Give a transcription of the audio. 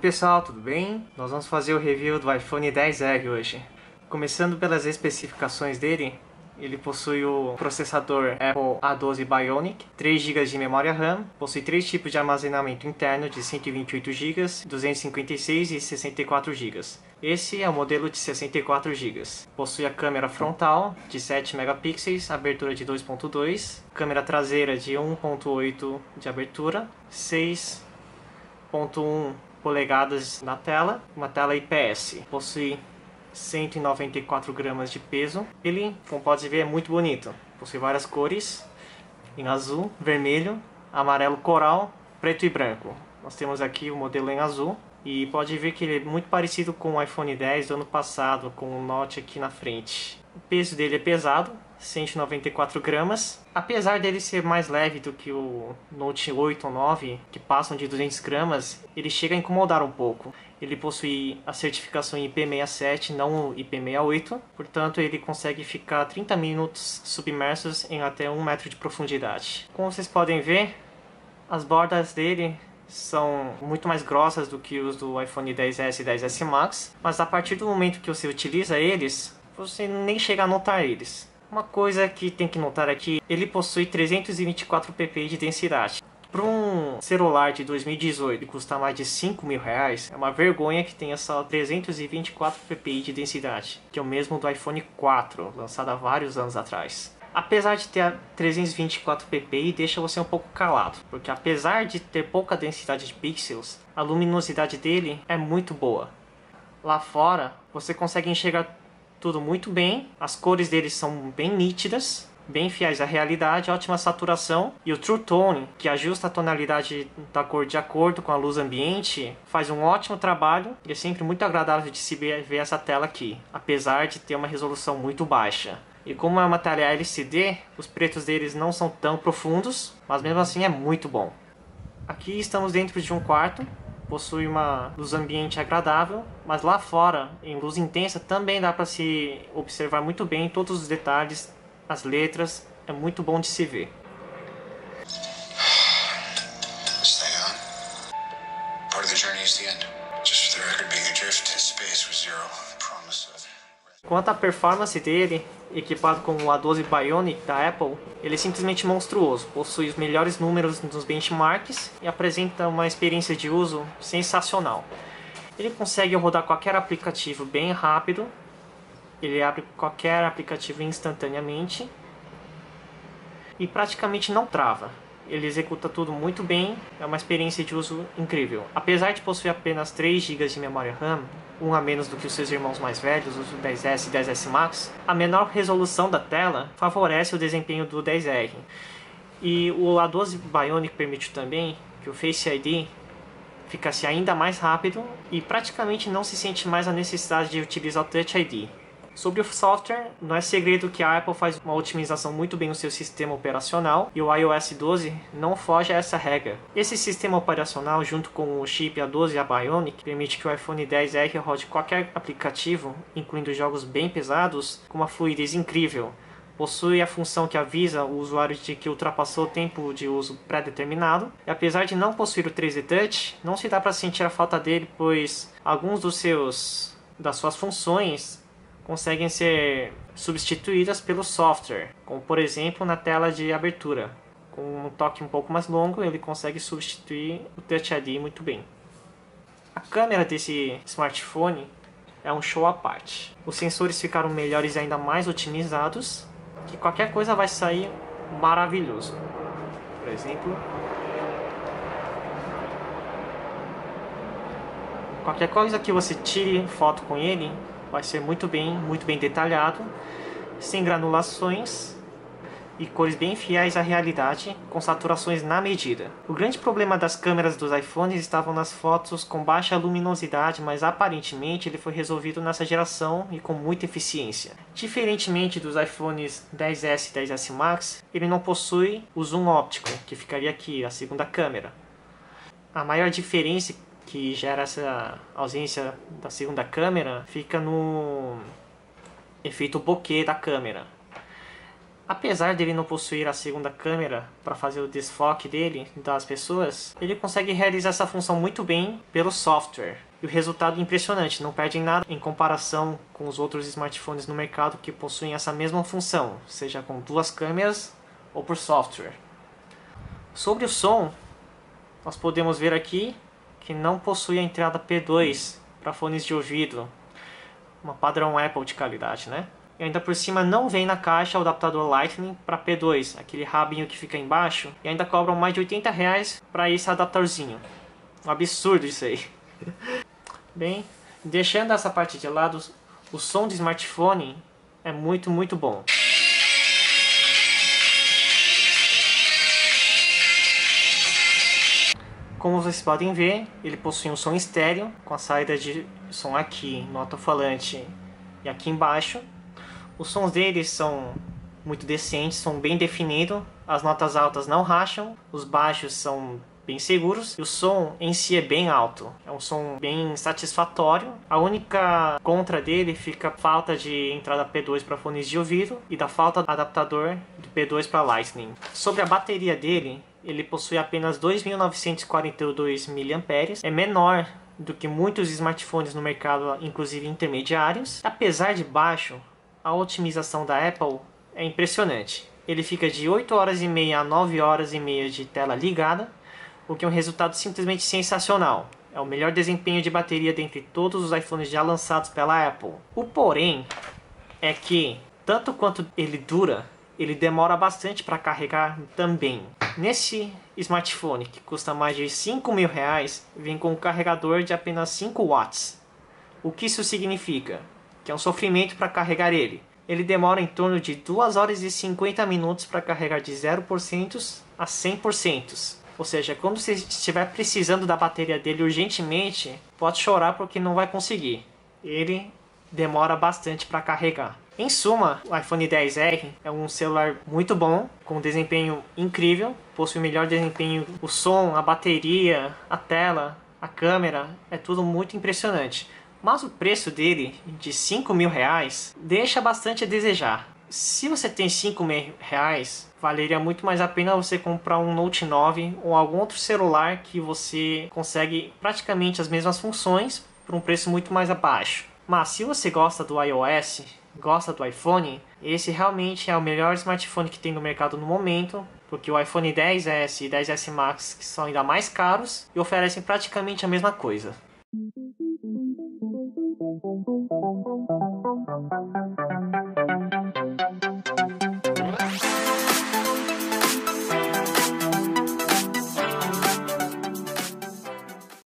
pessoal, tudo bem? Nós vamos fazer o review do iPhone XR hoje. Começando pelas especificações dele, ele possui o processador Apple A12 Bionic, 3 GB de memória RAM, possui 3 tipos de armazenamento interno de 128 GB, 256 e 64 GB. Esse é o modelo de 64 GB. Possui a câmera frontal de 7 megapixels, abertura de 2.2, câmera traseira de 1.8 de abertura, 6.1 polegadas na tela, uma tela IPS. Possui 194 gramas de peso. Ele, como pode ver, é muito bonito. Possui várias cores, em azul, vermelho, amarelo coral, preto e branco. Nós temos aqui o modelo em azul. E pode ver que ele é muito parecido com o iPhone X do ano passado, com o Note aqui na frente. O peso dele é pesado, 194 gramas. Apesar dele ser mais leve do que o Note 8 ou 9, que passam de 200 gramas, ele chega a incomodar um pouco. Ele possui a certificação IP67, não IP68, portanto ele consegue ficar 30 minutos submersos em até 1 metro de profundidade. Como vocês podem ver, as bordas dele são muito mais grossas do que os do iPhone XS e XS Max, mas a partir do momento que você utiliza eles, você nem chega a notar eles. Uma coisa que tem que notar aqui, ele possui 324 ppi de densidade. Para um celular de 2018 que custa mais de R$5.000, é uma vergonha que tenha só 324 ppi de densidade, que é o mesmo do iPhone 4, lançado há vários anos atrás. Apesar de ter 324 ppi, deixa você um pouco calado, porque apesar de ter pouca densidade de pixels, a luminosidade dele é muito boa. Lá fora, você consegue enxergar tudo muito bem, as cores dele são bem nítidas, bem fiéis à realidade, ótima saturação, e o True Tone, que ajusta a tonalidade da cor de acordo com a luz ambiente, faz um ótimo trabalho e é sempre muito agradável de se ver essa tela aqui, apesar de ter uma resolução muito baixa. E como é uma tela LCD, os pretos deles não são tão profundos, mas mesmo assim é muito bom. Aqui estamos dentro de um quarto, possui uma luz ambiente agradável, mas lá fora, em luz intensa, também dá para se observar muito bem todos os detalhes, as letras, é muito bom de se ver. Quanto à performance dele, equipado com o A12 Bionic da Apple, ele é simplesmente monstruoso, possui os melhores números nos benchmarks e apresenta uma experiência de uso sensacional. Ele consegue rodar qualquer aplicativo bem rápido, ele abre qualquer aplicativo instantaneamente e praticamente não trava. Ele executa tudo muito bem, é uma experiência de uso incrível. Apesar de possuir apenas 3 GB de memória RAM, um a menos do que os seus irmãos mais velhos, os 10S e 10S Max, a menor resolução da tela favorece o desempenho do XR. E o A12 Bionic permite também que o Face ID ficasse ainda mais rápido e praticamente não se sente mais a necessidade de utilizar o Touch ID. Sobre o software, não é segredo que a Apple faz uma otimização muito bem no seu sistema operacional e o iOS 12 não foge a essa regra. Esse sistema operacional, junto com o chip A12 e a Bionic, permite que o iPhone XR rode qualquer aplicativo, incluindo jogos bem pesados, com uma fluidez incrível. Possui a função que avisa o usuário de que ultrapassou o tempo de uso pré-determinado. E apesar de não possuir o 3D Touch, não se dá para sentir a falta dele, pois alguns das suas funções conseguem ser substituídas pelo software, como por exemplo na tela de abertura. Com um toque um pouco mais longo, ele consegue substituir o Touch ID muito bem. A câmera desse smartphone é um show à parte. Os sensores ficaram melhores e ainda mais otimizados, que qualquer coisa vai sair maravilhoso. Por exemplo, qualquer coisa que você tire foto com ele vai ser muito bem detalhado, sem granulações e cores bem fiéis à realidade, com saturações na medida. O grande problema das câmeras dos iPhones estavam nas fotos com baixa luminosidade, mas aparentemente ele foi resolvido nessa geração e com muita eficiência. Diferentemente dos iPhones 10S e 10S Max, ele não possui o zoom óptico, que ficaria aqui, a segunda câmera. A maior diferença que gera essa ausência da segunda câmera fica no efeito bokeh da câmera. Apesar dele não possuir a segunda câmera para fazer o desfoque dele das pessoas, ele consegue realizar essa função muito bem pelo software. E o resultado é impressionante, não perde em nada em comparação com os outros smartphones no mercado que possuem essa mesma função, seja com duas câmeras ou por software. Sobre o som, nós podemos ver aqui que não possui a entrada P2 para fones de ouvido, uma padrão Apple de qualidade, né? E ainda por cima não vem na caixa o adaptador Lightning para P2, aquele rabinho que fica embaixo, e ainda cobram mais de R$80 para esse adaptadorzinho. Um absurdo isso aí. Bem, deixando essa parte de lado, o som do smartphone é muito bom. Como vocês podem ver, ele possui um som estéreo, com a saída de som aqui no alto-falante e aqui embaixo. Os sons deles são muito decentes, são bem definidos, as notas altas não racham, os baixos são bem seguros e o som em si é bem alto. É um som bem satisfatório. A única contra dele fica a falta de entrada P2 para fones de ouvido e da falta de adaptador de P2 para Lightning. Sobre a bateria dele, ele possui apenas 2.942 mAh, é menor do que muitos smartphones no mercado, inclusive intermediários. Apesar de baixo, a otimização da Apple é impressionante. Ele fica de 8 horas e meia a 9 horas e meia de tela ligada, o que é um resultado simplesmente sensacional. É o melhor desempenho de bateria dentre todos os iPhones já lançados pela Apple. O porém é que, tanto quanto ele dura, ele demora bastante para carregar também. Nesse smartphone, que custa mais de R$5.000, vem com um carregador de apenas 5 watts. O que isso significa? Que é um sofrimento para carregar ele. Ele demora em torno de 2 horas e 50 minutos para carregar de 0% a 100%. Ou seja, quando você estiver precisando da bateria dele urgentemente, pode chorar porque não vai conseguir. Ele demora bastante para carregar. Em suma, o iPhone XR é um celular muito bom, com desempenho incrível, possui o melhor desempenho, o som, a bateria, a tela, a câmera, é tudo muito impressionante. Mas o preço dele, de R$5.000, deixa bastante a desejar. Se você tem R$5.000, valeria muito mais a pena você comprar um Note 9 ou algum outro celular que você consegue praticamente as mesmas funções por um preço muito mais abaixo. Mas se você gosta do iOS, gosta do iPhone, esse realmente é o melhor smartphone que tem no mercado no momento, porque o iPhone XS e XS Max, que são ainda mais caros, e oferecem praticamente a mesma coisa.